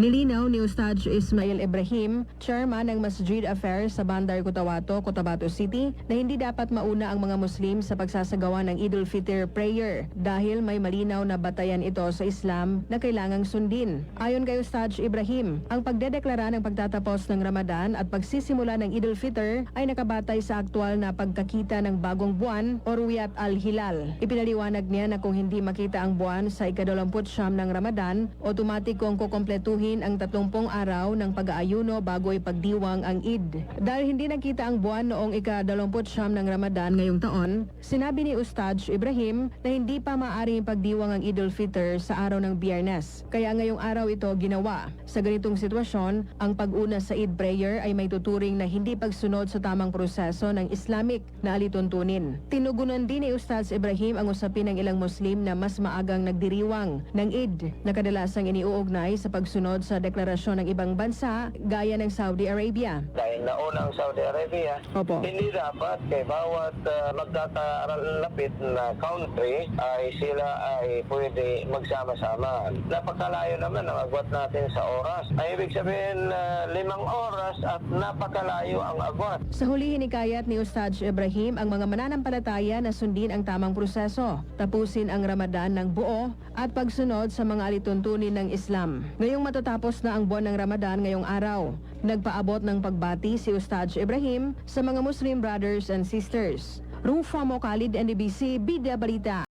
Nilinaw ni Ustadz Ismail Ibrahim, chairman ng Masjid Affairs sa Bandar Cotabato, Cotabato City, na hindi dapat mauna ang mga Muslim sa pagsasagawa ng Eid al-Fitr prayer dahil may malinaw na batayan ito sa Islam na kailangang sundin. Ayon kay Ustadz Ibrahim, ang pagdedeklara ng pagtatapos ng Ramadan at pagsisimula ng Eid al-Fitr ay nakabatay sa aktual na pagkakita ng bagong buwan o Ru'yat al-Hilal. Ipinaliwanag niya na kung hindi makita ang buwan sa ika-29 ng Ramadan, otomatikong kukumpletuhin ang 30 araw ng pag-aayuno bago ipagdiwang ang Eid. Dahil hindi nakita ang buwan noong ika-29 ng Ramadan ngayong taon, sinabi ni Ustadz Ibrahim na hindi pa maaaring pagdiwang ang Eid al-Fitr sa araw ng Biyernes. Kaya ngayong araw ito ginawa. Sa ganitong sitwasyon, ang pag-una sa Eid prayer ay may tuturing na hindi pagsunod sa tamang proseso ng Islamic na alituntunin. Tinugunan din ni Ustadz Ibrahim ang usapin ng ilang Muslim na mas maagang nagdiriwang ng Eid na kadalasang iniuugnay sa pagsunod sa deklarasyon ng ibang bansa gaya ng Saudi Arabia. Dahil nauna ang Saudi Arabia, Opo. hindi dapat kay bawat magtataralapit na country ay sila ay pwede magsama-sama. Napakalayo naman ang agwat natin sa oras. Ay ibig sabihin 5 oras at napakalayo ang agwat. Sa huli hinikayat ni Ustadz Ibrahim ang mga mananampalataya na sundin ang tamang proseso, tapusin ang Ramadan ng buo at pagsunod sa mga alituntunin ng Islam. Ngayong matatapos na ang buwan ng Ramadan ngayong araw, nagpaabot ng pagbati si Ustadz Ibrahim sa mga Muslim brothers and sisters. Rufa Mokalid, NDBC, Bida Balita.